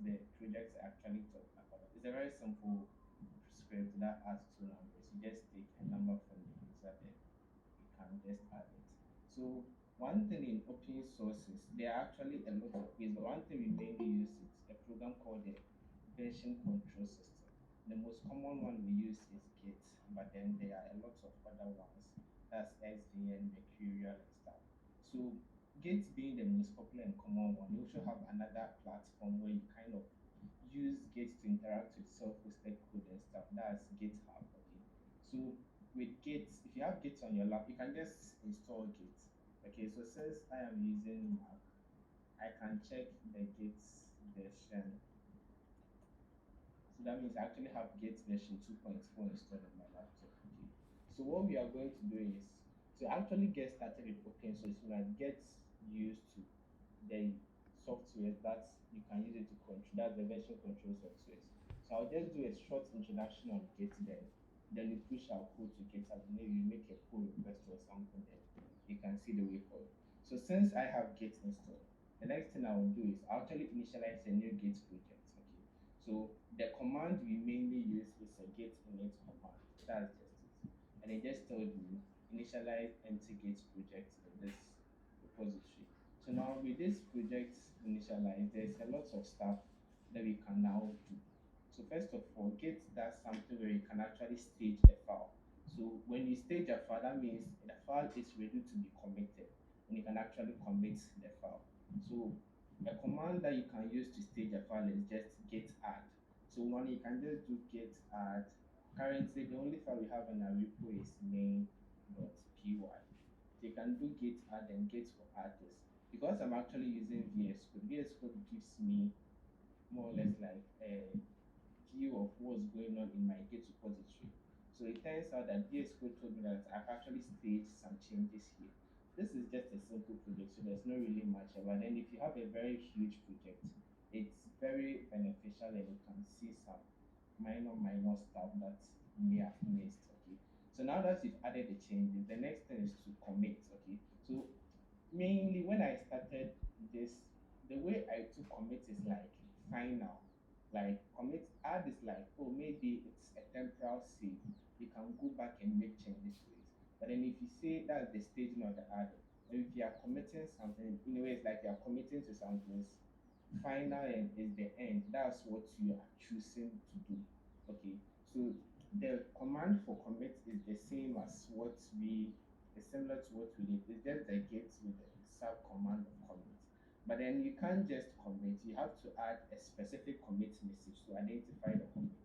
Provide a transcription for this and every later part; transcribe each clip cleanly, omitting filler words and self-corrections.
the project actually talking about. It's a very simple script that adds two numbers. You just take a number from the user, then you can just add it. So one thing in open sources, there are actually a lot of ways, but one thing we mainly use is a program called the version control system. The most common one we use is Git, but then there are a lot of other ones. That's SVN, Mercurial, and stuff. So Git being the most popular and common one, you also have another platform where you kind of use Git to interact with self-hosted code and stuff. That's GitHub. Okay. So with Git, if you have Git on your lap, you can just install Git. Okay, so since I am using Mac, I can check the Git version. So that means I actually have Git version 2.4 installed on my laptop. Okay. So what we are going to do is to actually get started with open source, you might get used to the software that you can use it to control, that's the version control software. So I'll just do a short introduction on Git, then we push our code to GitHub. Maybe you make a pull request or something, then you can see the way forward. So since I have Git installed, the next thing I will do is I'll actually initialize a new Git project. Okay. So the command we mainly use is a git init command. That's just it. And it just told me initialize empty Git project in this repository. So now with this project initialized, there's a lot of stuff that we can now do. So first of all, Git does something where you can actually stage a file. So when you stage a file, that means the file is ready to be committed, and you can actually commit the file. So a command that you can use to stage a file is just git add. So one you can just do git add. Currently, the only file we have in our repo is main.py. So you can do git add and git will add this. Because I'm actually using VS Code, VS Code gives me more or less like a view of what's going on in my Git repository. So it turns out that VS Code told me that I've actually staged some changes here. This is just a simple project, so there's not really much. But then if you have a very huge project, it's very beneficial and you can see some minor stuff that you may have missed. Okay. So now that you've added the changes, the next thing is to commit. Okay. So mainly when I started this, the way I took commit is like final. Like commit add is like, oh, maybe it's a temporal save. You can go back and make changes to it. But then if you say that's the staging of the add, if you are committing something, in a way it's like you are committing to something. Final and is the end. That's what you are choosing to do. Okay. So the command for commit is the same as what we is similar to what we did. It's just the gate with the sub command of commit. But then you can't just commit. You have to add a specific commit message to identify the commit.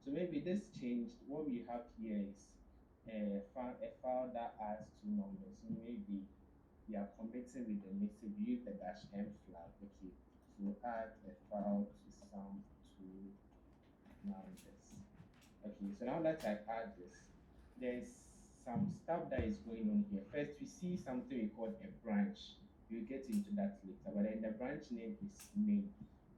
So maybe this changed. What we have here is a file that adds two numbers. So maybe we are committing with the message. We use the dash m flag. Okay. So add a file to some two numbers. Okay, so now that I've add this, there's some stuff that is going on here. First, we see something we call a branch. We'll get into that later, but then the branch name is main.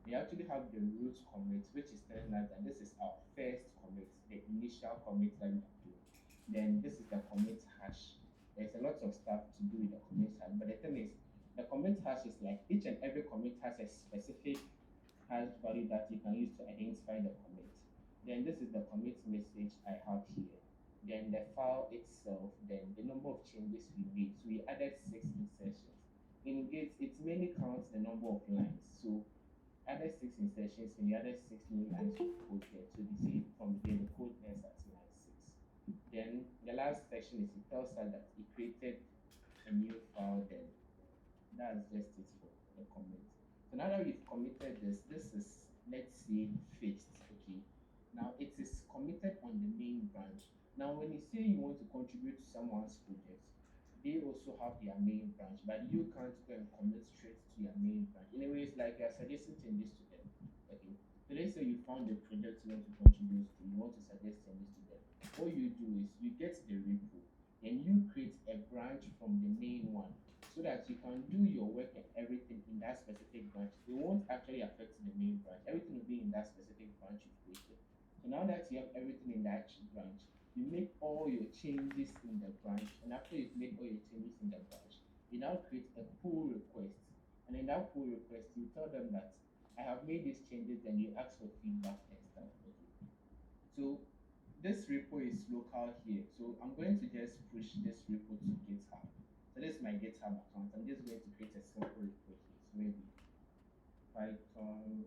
We actually have the root commit, which is telling us that this is our first commit, the initial commit that we are doing. Then this is the commit hash. There's a lot of stuff to do with the commit hash, but the thing is, the commit hash is like each and every commit has a specific hash value that you can use to identify the commit. Then this is the commit message I have here. Then the file itself, then the number of changes we made. So we added 6 insertions. In Git, it mainly counts the number of lines. So added 6 insertions and we added 6 new lines of code here. So you see from there the code ends at line 6. Then the last section is it tells us that it created a new file, then that's just it for the commit. So now that we've committed this is, let's say, fixed. Okay. Now it is committed on the main branch. Now when you say you want to contribute to someone's project, they also have their main branch, but you can't go and commit straight to your main branch. In a way, it's like you're suggesting changes to them. Okay. So let's say you found a project you want to contribute to, you want to suggest changes to them. What you do is you get the repo and you create a branch from the main one so that you can do your work and everything in that specific branch. It won't actually affect the main branch. Everything will be in that specific branch you've created. So now that you have everything in that branch, you make all your changes in the branch. And after you've made all your changes in the branch, you now create a pull request. And in that pull request, you tell them that I have made these changes, then you ask for feedback and stuff. Okay. So this repo is local here. So I'm going to just push this repo to GitHub. So this is my GitHub account. I'm just going to create a simple repo here. So maybe Python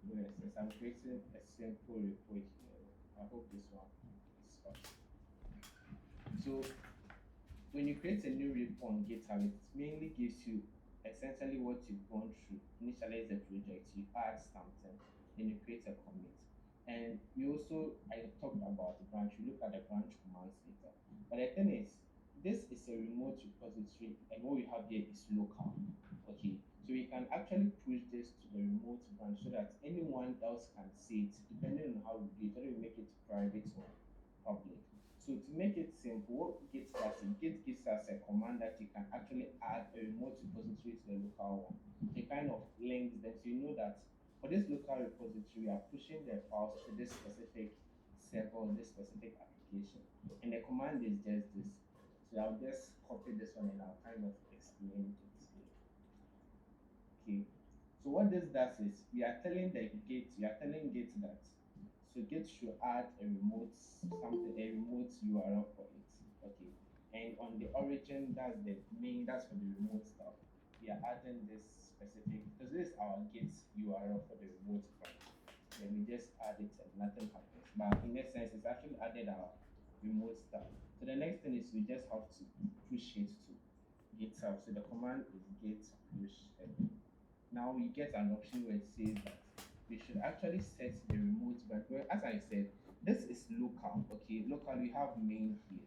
OSS. I'm creating a simple repo here. I hope this one is up. So when you create a new repo on GitHub, it mainly gives you essentially what you've gone through. Initialize the project, you add something, then you create a commit. And we also, I talked about the branch, you look at the branch commands later. But the thing is, this is a remote repository, and what we have here is local. Okay, so we can actually push this to the remote branch so that anyone else can see it, depending on how we do it, whether we make it private or public. So to make it simple, what Git does is Git gives us a command that you can actually add a remote repository to the local one. It kind of links them, so you know that for this local repository, we are pushing the files to this specific server or this specific application. And the command is just this. So I'll just copy this one and I'll kind of explain it here. Okay. So what this does is we are telling Git that so Git should add a remote something, a remote URL for it. Okay. And on the origin, that's for the remote stuff. We are adding this specific because this is our Git URL for the remote branch. Then we just add it and nothing happens. But in essence, it's actually added our remote stuff. So the next thing is we just have to push it to GitHub. So the command is git push. Now we get an option where it says that we should actually set the remote branch. Well, as I said, this is local. Okay, local we have main here,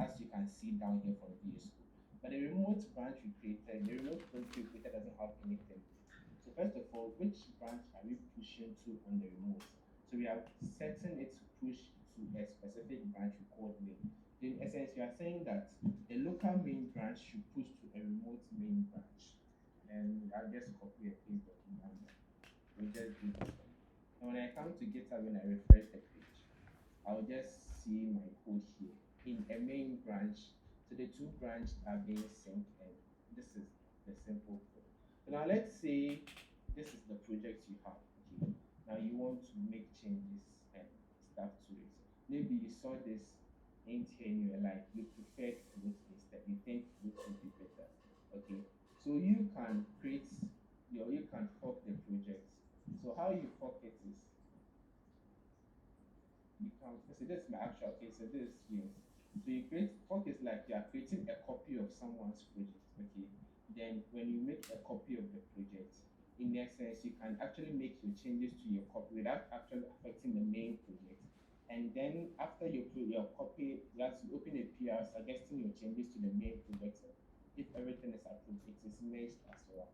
as you can see down here from VS Code. But the remote branch we created, the remote branch we created doesn't have anything. So first of all, which branch are we pushing to on the remote? So we are setting it to push to a specific branch we call main. In essence, we are saying that the local main branch should push to a remote main branch. And I'll just copy and paste the command. We'll just do this one. And when I come to GitHub and I refresh the page, I'll just see my code here in a main branch. So the two branches are being synced, and this is the simple code. So now let's say this is the project you have. Okay. Now you want to make changes and stuff to it. Maybe you saw this int here and you were like, you preferred float instead. You think float would be better. Okay. So you can you can fork the project. So how you fork it is you can so this is my actual case. So this is yours. So you create fork is like you are creating a copy of someone's project. Okay. Then when you make a copy of the project, in essence, you can actually make your changes to your copy without actually affecting the main project. And then after you put your copy, you have to open a PR suggesting your changes to the main project. If everything is approved, it is merged as well.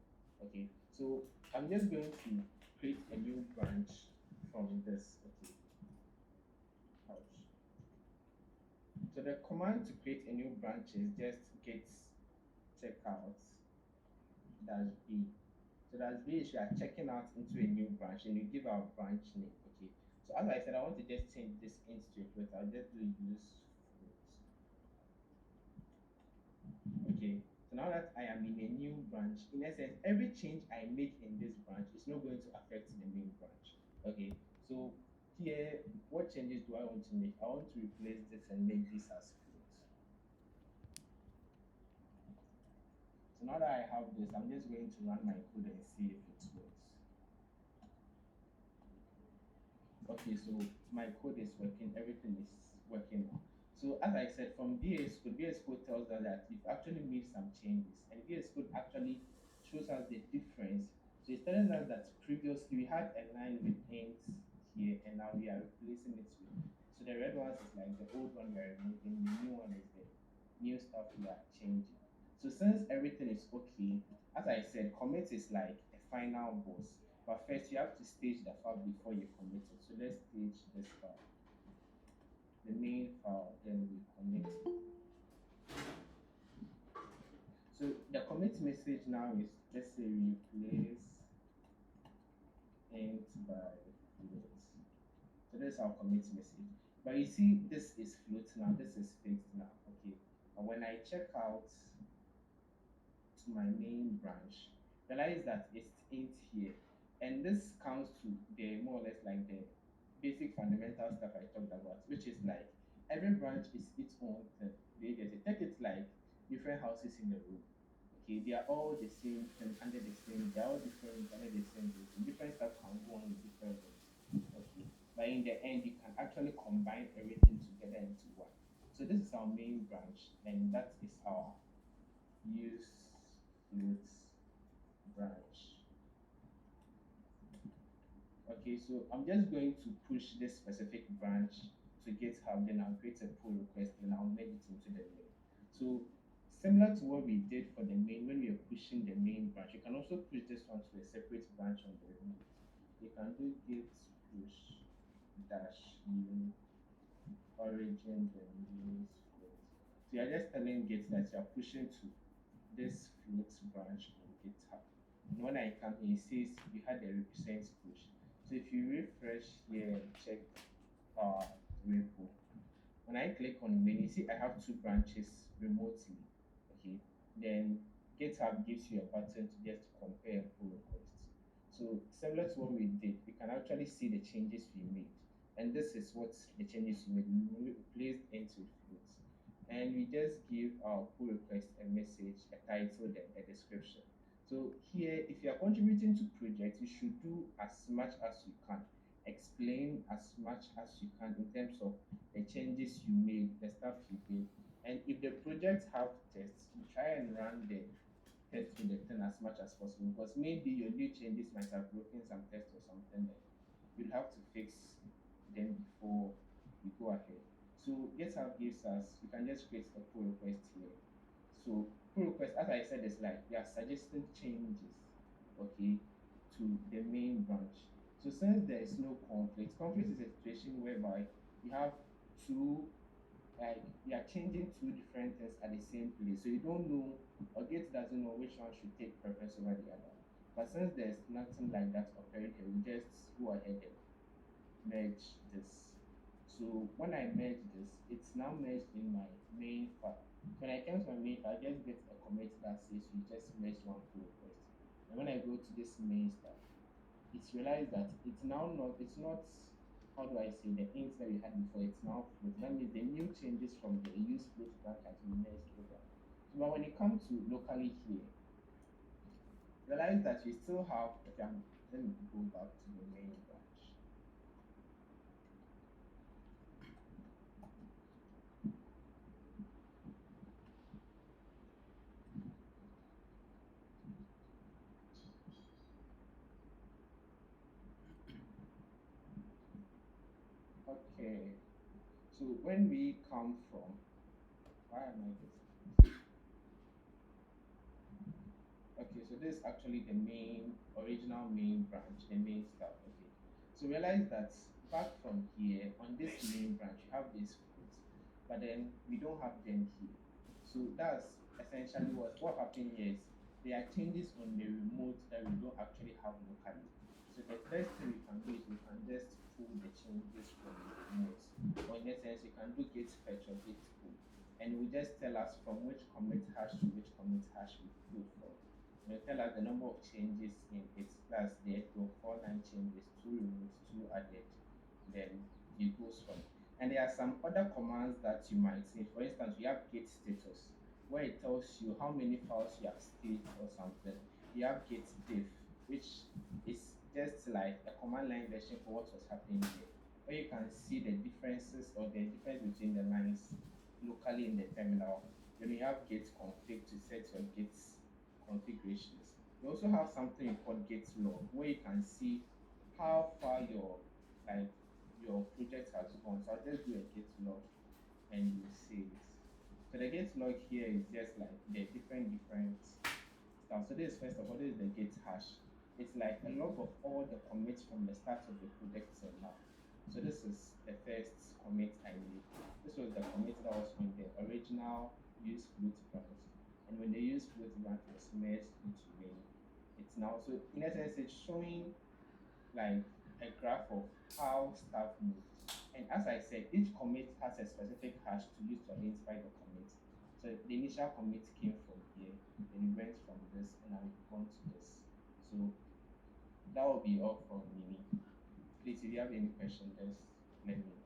Okay, so I'm just going to create a new branch from this. Okay, ouch. So the command to create a new branch is just git checkout dash b. So dash b is you are checking out into a new branch and you give our branch name. Okay, so as I said, I want to just change this into a float. I'll just do use float. Okay, so now that I am in a new branch, in essence, every change I make in this branch is not going to affect the main branch. Okay, so here, what changes do I want to make? I want to replace this and make this as float. So now that I have this, I'm just going to run my code and see if it works. Okay, so my code is working, everything is working now. So as I said, from VS Code tells us that we've actually made some changes, and VS Code actually shows us the difference. So it's telling us that previously we had a line with int here, and now we are replacing it with. So the red ones is like the old one we are removing, the new one is the new stuff we are changing. So since everything is okay, as I said, commit is like a final boss. But first, you have to stage the file before you commit it. So let's stage this file, the main file, then we commit it. So the commit message now is let's say replace int by float. So that's our commit message. But you see, this is float now, this is fixed now. Okay. And when I check out to my main branch, realize that it ain't here. And this comes to the more or less like the basic fundamental stuff I talked about, which is like every branch is its own thing. They get it. Take it like different houses in the room. Okay, they are all the same thing under the same, they're all different under the same building. Different stuff can go on with different rooms. Okay. But in the end, you can actually combine everything together into one. So this is our main branch, and that is our use flutes branch. Okay, so I'm just going to push this specific branch to GitHub, then I'll create a pull request, then I'll make it into the main. So similar to what we did for the main, when we are pushing the main branch, you can also push this one to a separate branch on the remote. You can do git push dash new origin then use float. So you're just telling Git that you're pushing to this float branch on GitHub. And when I come here, it says you had a represent push. So if you refresh here and check our repo, when I click on main, you see I have two branches remotely. Okay, then GitHub gives you a button to just compare pull requests. So similar to what we did, we can actually see the changes we made. And this is what the changes we made. We replaced int with floats. And we just give our pull request a message, a title, then a description. So here, if you are contributing to projects, you should do as much as you can. Explain as much as you can in terms of the changes you made, the stuff you did. And if the projects have tests, you try and run the test with the thing as much as possible because maybe your new changes might have broken some tests or something that you'll have to fix them before you go ahead. So GitHub gives us, you can just create a pull request here. So pull request, as I said, is like they are suggesting changes, okay, to the main branch. So since there is no conflict is a situation whereby you have two, like you are changing two different things at the same place. So you don't know, or Git doesn't know which one should take preference over the other. But since there's nothing like that occurring here, we just go ahead and merge this. So when I merge this, it's now merged in my main file. When I come to my main file, I just get a commit that says we just merged one pull request. And when I go to this main stuff, it's realized that it's not, how do I say, the int that we had before, it's now float. That means the new changes from the use float branch has been merged over. So but when it comes to locally here, realize that we still have, okay, let me go back to the main branch. Okay, so when we come from, why am I this? Okay, so this is actually the main, original main branch, the main stuff. Okay, so realize that back from here on this main branch, you have these fruits, but then we don't have them here. So that's essentially what happened here is there are changes on the remote that we don't actually have locally. So the first thing we can do is we can just pull the changes from the remote. Or in essence, you can do git fetch or git pull. And it will just tell us from which commit hash to which commit hash we pull from. And it will tell us the number of changes in it. That's there to 49 changes, two removed, two added. Then it goes from. And there are some other commands that you might see. For instance, we have git status, where it tells you how many files you have staged or something. You have git diff, which is just like a command line version for what was happening here, where you can see the differences or the difference between the lines locally in the terminal. Then you have git config to set your git configurations. You also have something called git log, where you can see how far like your project has gone. So I'll just do a git log and you see it. So the git log here is just like the different stuff. So this first of all, this is the git hash. It's like a log of all the commits from the start of the project till now. So this is the first commit I made. This was the commit that was on the original use float branch. And when the use float branch was merged into main, it's now, so in essence it's showing like a graph of how stuff moves. And as I said, each commit has a specific hash to use to identify the commit. So the initial commit came from here, then it went from this, and I've gone to this. So that will be all from me. Please, if you have any question, just let me know.